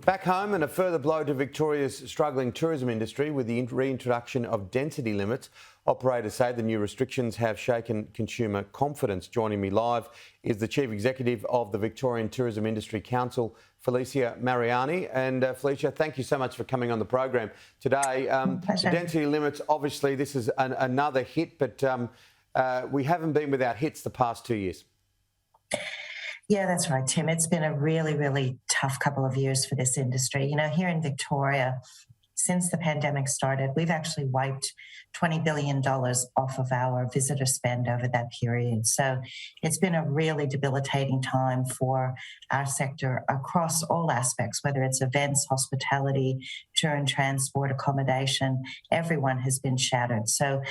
Back home, and a further blow to Victoria's struggling tourism industry with the reintroduction of density limits. Operators say the new restrictions have shaken consumer confidence. Joining me live is the Chief Executive of the Victorian Tourism Industry Council, Felicia Mariani. And Felicia, thank you so much for coming on the program today. The density limits, obviously, this is another hit, but we haven't been without hits the past 2 years. Yeah, that's right, Tim. It's been a really, really tough couple of years for this industry. You know, here in Victoria, since the pandemic started, we've actually wiped $20 billion off of our visitor spend over that period. So it's been a really debilitating time for our sector across all aspects, whether it's events, hospitality, tour and transport, accommodation. Everyone has been shattered. So,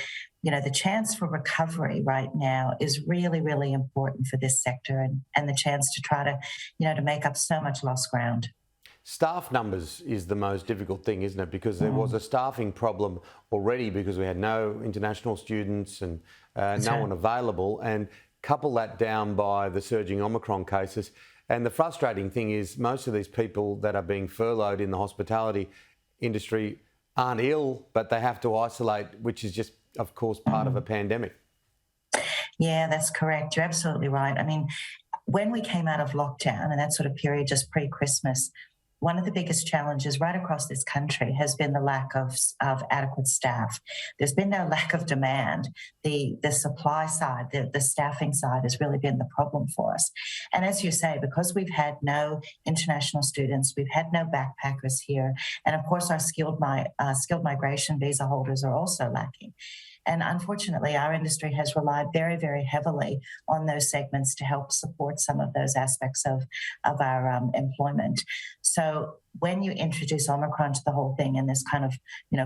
you know, the chance for recovery right now is really, really important for this sector, and the chance to try to, to make up so much lost ground. Staff numbers is the most difficult thing, isn't it? Because there was a staffing problem already because we had no international students and no one available, and couple that down by the surging Omicron cases. And the frustrating thing is most of these people that are being furloughed in the hospitality industry aren't ill, but they have to isolate, which is just, of course, part of a pandemic. Yeah, that's correct. You're absolutely right. I mean, when we came out of lockdown and that sort of period just pre-Christmas, one of the biggest challenges right across this country has been the lack of adequate staff. There's been no lack of demand. The supply side, the staffing side has really been the problem for us. And as you say, because we've had no international students, we've had no backpackers here, and of course our skilled migration visa holders are also lacking. And unfortunately, our industry has relied very, very heavily on those segments to help support some of those aspects of our employment. So when you introduce Omicron to the whole thing and this kind of,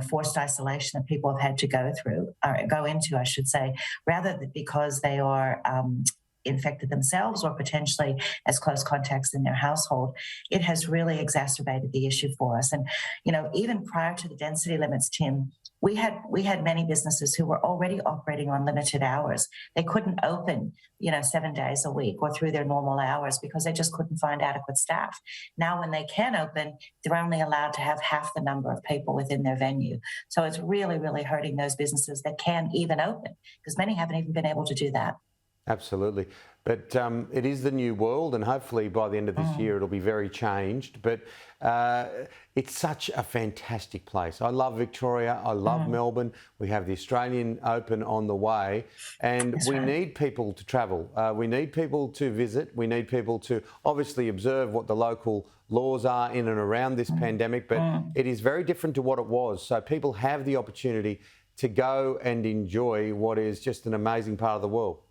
forced isolation that people have had to go into, I should say, rather than because they are infected themselves or potentially as close contacts in their household, it has really exacerbated the issue for us. And, even prior to the density limits, Tim, we had many businesses who were already operating on limited hours. They couldn't open, 7 days a week or through their normal hours because they just couldn't find adequate staff. Now, when they can open, they're only allowed to have half the number of people within their venue. So it's really, really hurting those businesses that can even open, because many haven't even been able to do that. Absolutely. But it is the new world, and hopefully by the end of this year it'll be very changed. But it's such a fantastic place. I love Victoria. I love Melbourne. We have the Australian Open on the way, and we need people to travel. We need people to visit. We need people to obviously observe what the local laws are in and around this pandemic, but it is very different to what it was. So people have the opportunity to go and enjoy what is just an amazing part of the world.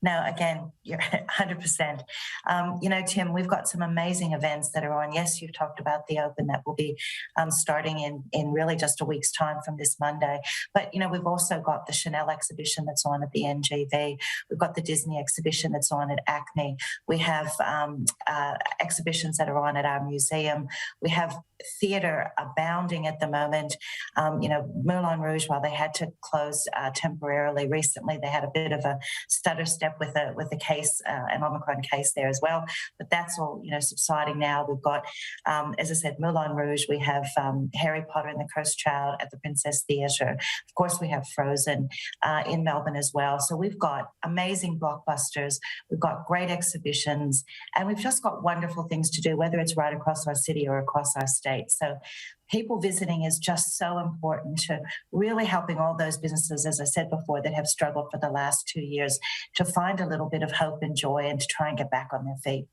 No, again, you're 100%. Tim, we've got some amazing events that are on. Yes, you've talked about the Open that will be starting in really just a week's time from this Monday. But, we've also got the Chanel exhibition that's on at the NGV. We've got the Disney exhibition that's on at ACME. We have exhibitions that are on at our museum. We have theatre abounding at the moment. Moulin Rouge, while they had to close temporarily recently, they had a bit of a stutter step with a case, an Omicron case there as well. But that's all, subsiding now. We've got, as I said, Moulin Rouge. We have Harry Potter and the Cursed Child at the Princess Theatre. Of course, we have Frozen in Melbourne as well. So we've got amazing blockbusters. We've got great exhibitions, and we've just got wonderful things to do, whether it's right across our city or across our state. So people visiting is just so important to really helping all those businesses, as I said before, that have struggled for the last 2 years to find a little bit of hope and joy and to try and get back on their feet.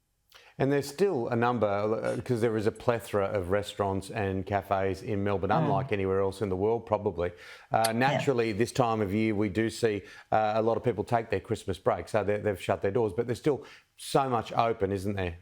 And there's still a number, because there is a plethora of restaurants and cafes in Melbourne, unlike anywhere else in the world, probably. Naturally, this time of year, we do see a lot of people take their Christmas break, so they've shut their doors. But there's still so much open, isn't there?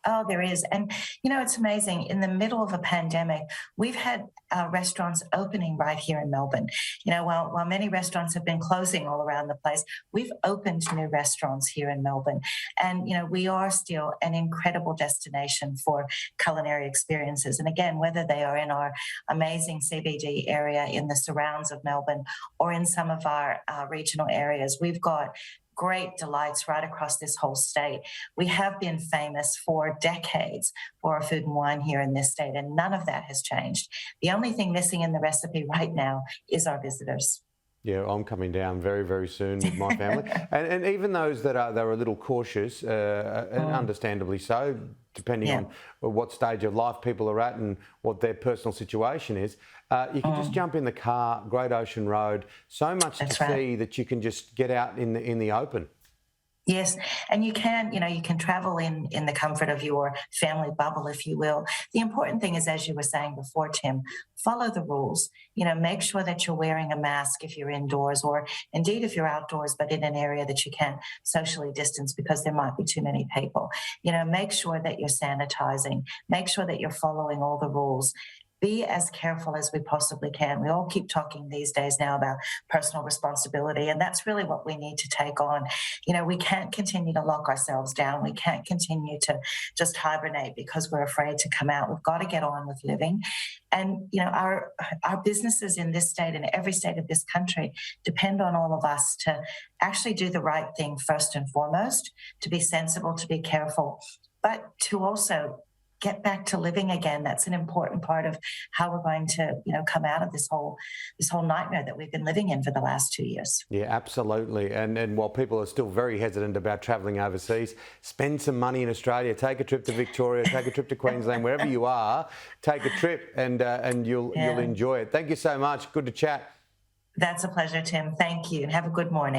Oh, there is. And, it's amazing. In the middle of a pandemic, we've had restaurants opening right here in Melbourne. While many restaurants have been closing all around the place, we've opened new restaurants here in Melbourne. And, we are still an incredible destination for culinary experiences. And again, whether they are in our amazing CBD area in the surrounds of Melbourne or in some of our regional areas, we've got great delights right across this whole state. We have been famous for decades for our food and wine here in this state, and none of that has changed. The only thing missing in the recipe right now is our visitors. Yeah, I'm coming down very, very soon with my family, and even those that are a little cautious, and understandably so, depending on what stage of life people are at and what their personal situation is. You can just jump in the car, Great Ocean Road. So much to see that you can just get out in the open. Yes, and you can, you can travel in the comfort of your family bubble, if you will. The important thing is, as you were saying before, Tim, follow the rules. Make sure that you're wearing a mask if you're indoors, or indeed if you're outdoors, but in an area that you can socially distance because there might be too many people. Make sure that you're sanitizing. Make sure that you're following all the rules. Be as careful as we possibly can. We all keep talking these days now about personal responsibility, and that's really what we need to take on. We can't continue to lock ourselves down. We can't continue to just hibernate because we're afraid to come out. We've got to get on with living. And, our businesses in this state and every state of this country depend on all of us to actually do the right thing first and foremost, to be sensible, to be careful, but to also get back to living again. That's an important part of how we're going to, come out of this whole nightmare that we've been living in for the last 2 years. Yeah, absolutely. And while people are still very hesitant about travelling overseas, spend some money in Australia. Take a trip to Victoria. Take a trip to Queensland. Wherever you are, take a trip, and you'll enjoy it. Thank you so much. Good to chat. That's a pleasure, Tim. Thank you, and have a good morning.